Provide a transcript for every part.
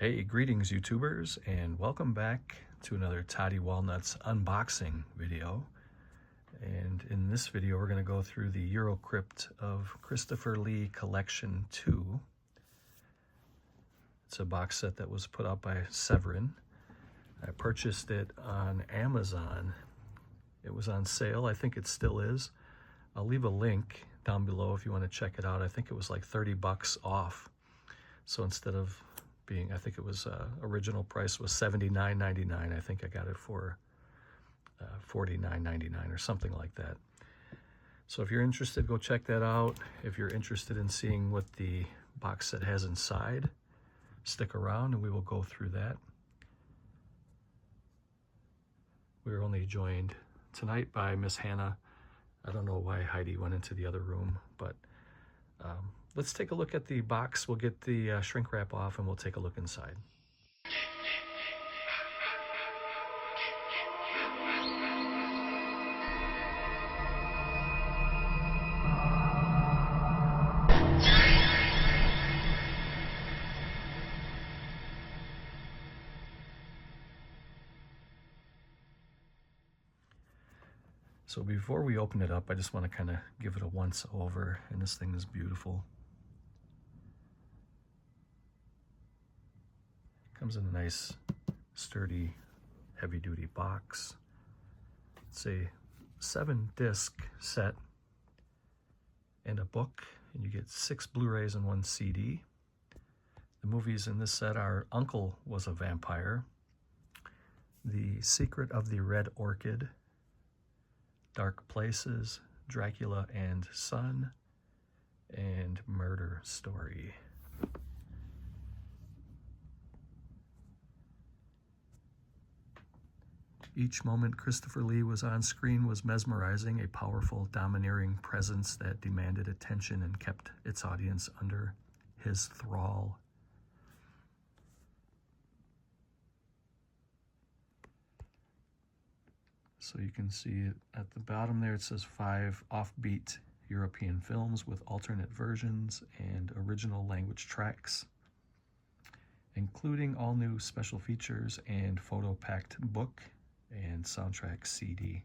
Hey, greetings YouTubers, and welcome back to another Toddy Walnuts unboxing video. And in this video we're going to go through the EUROCRYPT of Christopher Lee Collection 2. It's a box set that was put out by Severin. I purchased it on Amazon. It was on sale. I think it still is. I'll leave a link down below if you want to check it out. I think it was like 30 bucks off. So instead of being, I think it was original price was $79.99. I think I got it for $49.99 or something like that. So if you're interested, go check that out. If you're interested in seeing what the box set has inside, stick around and we will go through that. We're only joined tonight by Miss Hannah. I don't know why Heidi went into the other room, but let's take a look at the box. We'll get the shrink wrap off and we'll take a look inside. So before we open it up, I just want to kind of give it a once over, and this thing is beautiful. Comes in a nice, sturdy, heavy-duty box. It's a 7-disc set and a book, and you get 6 Blu-rays and 1 CD. The movies in this set are Uncle Was a Vampire, The Secret of the Red Orchid, Dark Places, Dracula and Son, and Murder Story. Each moment Christopher Lee was on screen was mesmerizing, a powerful, domineering presence that demanded attention and kept its audience under his thrall. So you can see it at the bottom there, it says 5 offbeat European films with alternate versions and original language tracks, including all new special features and photo-packed book and soundtrack CD.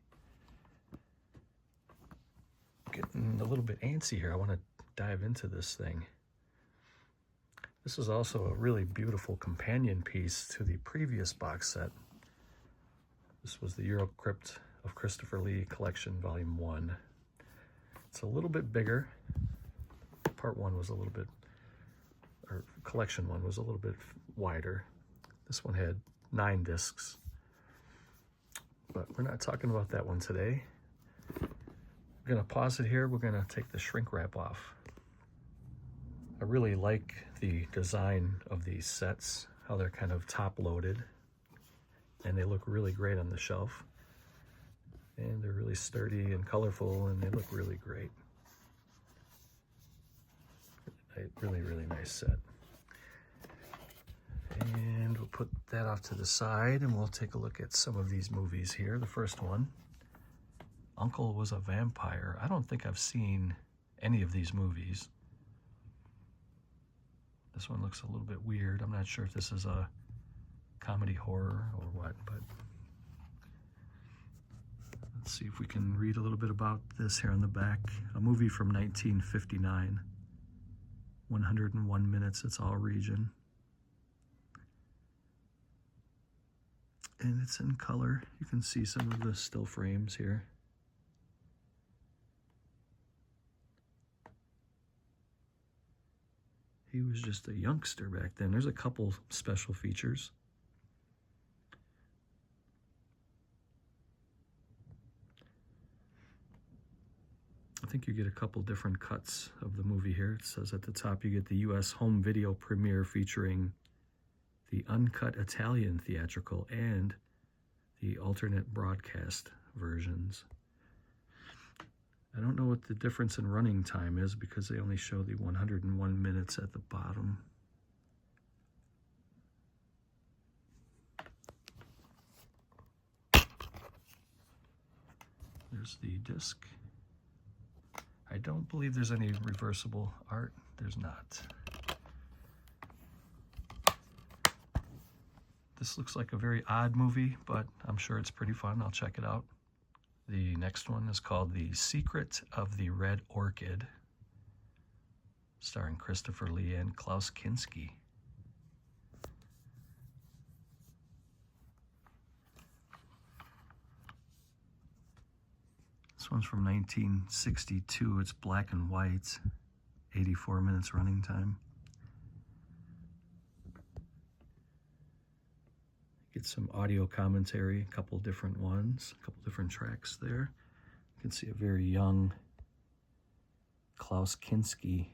Getting a little bit antsy here. I want to dive into this thing. This is also a really beautiful companion piece to the previous box set. This was the EUROCRYPT of Christopher Lee Collection Volume 1. It's a little bit bigger. Part 1 was a little bit, or Collection 1 was a little bit wider. This one had 9 discs. But we're not talking about that one today. We're going to pause it here. We're going to take the shrink wrap off. I really like the design of these sets, how they're kind of top-loaded. And they look really great on the shelf. And they're really sturdy and colorful, and they look really great. Really, really nice set. And we'll put that off to the side, and we'll take a look at some of these movies here. The first one, Uncle Was a Vampire. I don't think I've seen any of these movies. This one looks a little bit weird. I'm not sure if this is a comedy horror or what, but let's see if we can read a little bit about this here on the back. A movie from 1959, 101 minutes, it's all region. And it's in color. You can see some of the still frames here. He was just a youngster back then. There's a couple special features. I think you get a couple different cuts of the movie here. It says at the top you get the US home video premiere featuring the uncut Italian theatrical and the alternate broadcast versions. I don't know what the difference in running time is because they only show the 101 minutes at the bottom. There's the disc. I don't believe there's any reversible art. There's not. This looks like a very odd movie, but I'm sure it's pretty fun. I'll check it out. The next one is called The Secret of the Red Orchid, starring Christopher Lee and Klaus Kinski. This one's from 1962. It's black and white, 84 minutes running time. Get some audio commentary, a couple different ones, a couple different tracks there. You can see a very young Klaus Kinski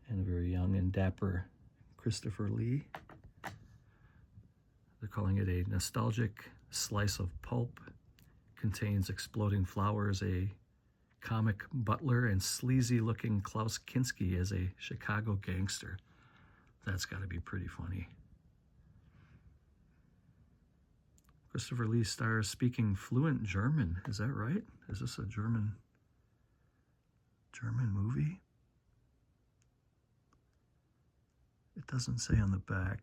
and a very young and dapper Christopher Lee. They're calling it a nostalgic slice of pulp. Contains exploding flowers, a comic butler, and sleazy-looking Klaus Kinski as a Chicago gangster. That's got to be pretty funny. Christopher Lee stars speaking fluent German. Is that right? Is this a German movie? It doesn't say on the back.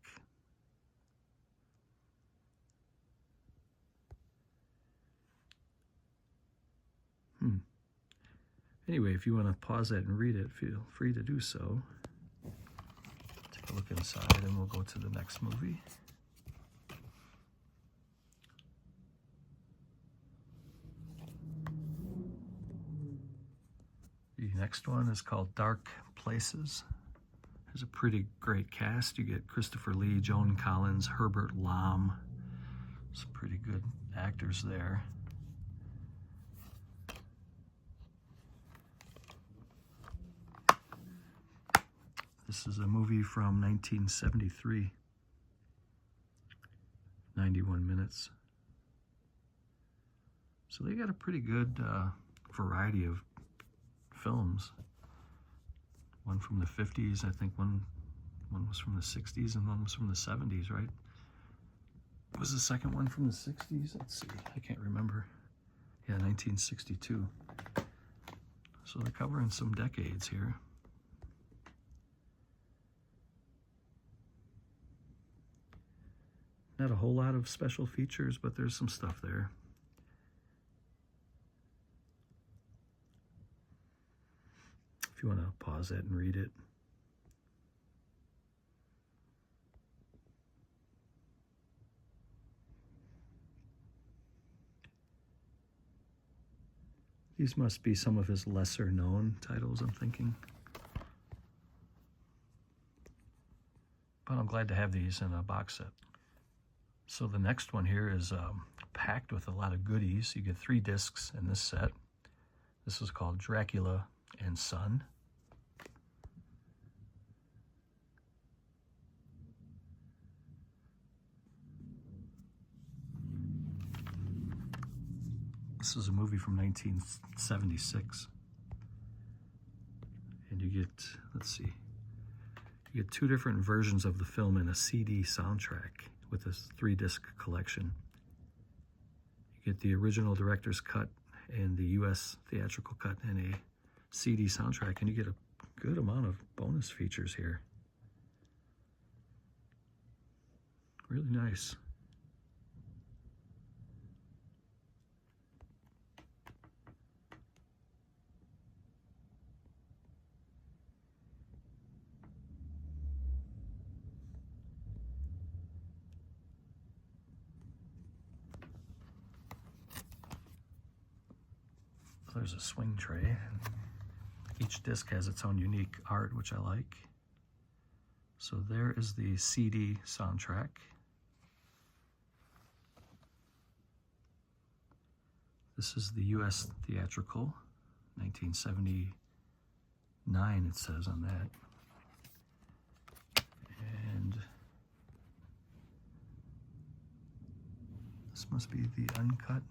Anyway, if you want to pause that and read it, feel free to do so. Take a look inside and we'll go to the next movie. The next one is called Dark Places. There's a pretty great cast. You get Christopher Lee, Joan Collins, Herbert Lom. Some pretty good actors there. This is a movie from 1973, 91 minutes. So they got a pretty good variety of films. One from the 50s, I think one was from the 60s, and one was from the 70s, right? Was the second one from the 60s? Let's see, I can't remember. Yeah, 1962. So they're covering some decades here. Not a whole lot of special features, but there's some stuff there. If you want to pause that and read it. These must be some of his lesser known titles, I'm thinking. But I'm glad to have these in a box set. So the next one here is packed with a lot of goodies. You get 3 discs in this set. This is called Dracula and Son. This is a movie from 1976. And you get, let's see, you get 2 different versions of the film in a CD soundtrack with this 3-disc collection. You get the original director's cut and the US theatrical cut and a CD soundtrack, and you get a good amount of bonus features here. Really nice. There's a swing tray. Each disc has its own unique art, which I like. So there is the CD soundtrack. This is the US theatrical, 1979 it says on that. And this must be the uncut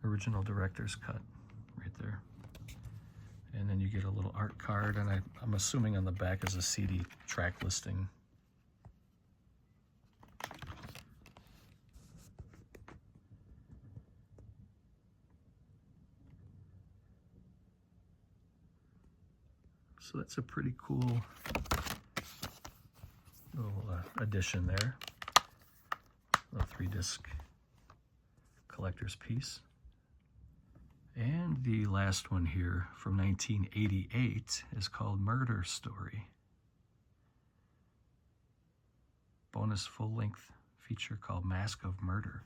original director's cut right there. And then you get a little art card, and I'm assuming on the back is a CD track listing. So that's a pretty cool little edition there. A 3-disc collector's piece. And the last one here from 1988 is called Murder Story. Bonus full-length feature called Mask of Murder.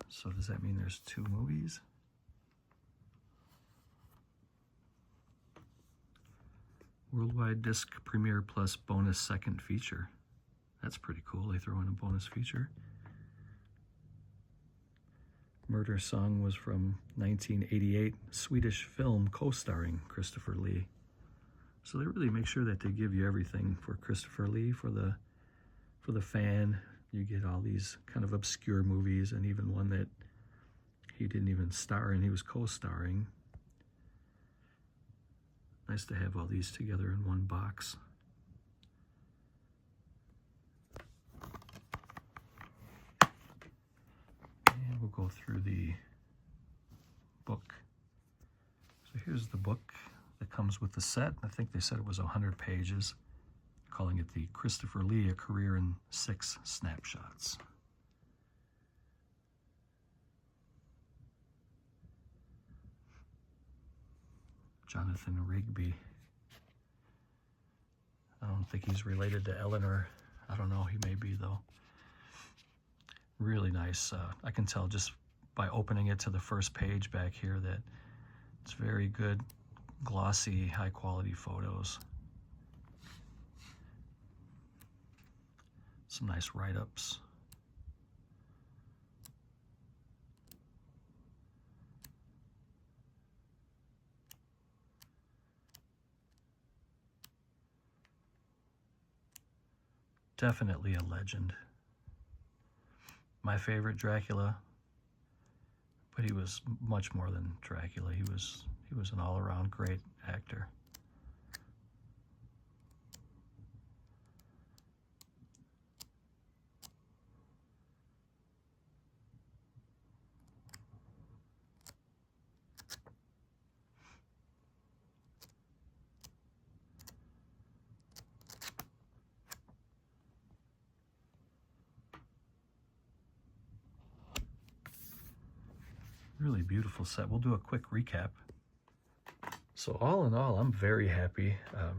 So does that mean there's 2 movies? Worldwide disc premiere plus bonus second feature. That's pretty cool. They throw in a bonus feature. Murder Song was from 1988 Swedish film co-starring Christopher Lee. So they really make sure that they give you everything for Christopher Lee. For the fan, you get all these kind of obscure movies, and even one that he didn't even star in, he was co-starring. Nice to have all these together in one box. And we'll go through the book. So here's the book that comes with the set. I think they said it was 100 pages, calling it the Christopher Lee, A Career in 6 Snapshots. Jonathan Rigby. I don't think he's related to Eleanor. I don't know, he may be though. Really nice. I can tell just by opening it to the first page back here that it's very good, glossy, high quality photos. Some nice write-ups. Definitely a legend. My favorite Dracula, but he was much more than Dracula. He was an all-around great actor. Really beautiful set. We'll do a quick recap. So all in all, I'm very happy,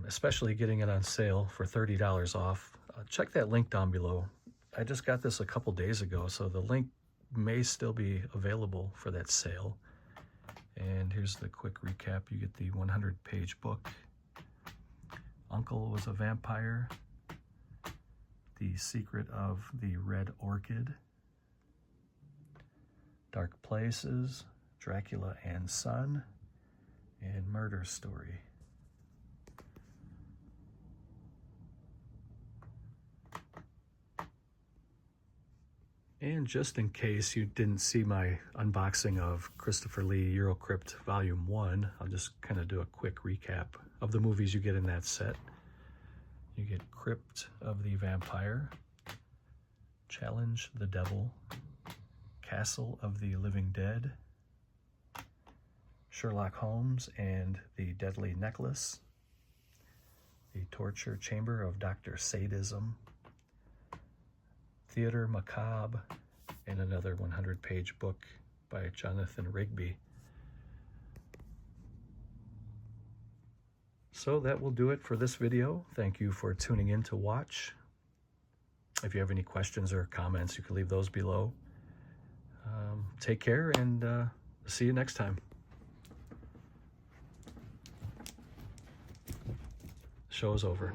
especially getting it on sale for $30 off. Check that link down below. I just got this a couple days ago, so the link may still be available for that sale. And here's the quick recap. You get the 100-page book. Uncle was a vampire. The Secret of the Red Orchid. Dark Places, Dracula and Son, and Murder Story. And just in case you didn't see my unboxing of Christopher Lee EUROCRYPT Volume 1, I'll just kind of do a quick recap of the movies you get in that set. You get Crypt of the Vampire, Challenge the Devil, Castle of the Living Dead, Sherlock Holmes and the Deadly Necklace, The Torture Chamber of Dr. Sadism, Theater Macabre, and another 100-page book by Jonathan Rigby. So that will do it for this video. Thank you for tuning in to watch. If you have any questions or comments, you can leave those below. Take care, and see you next time. Show's over.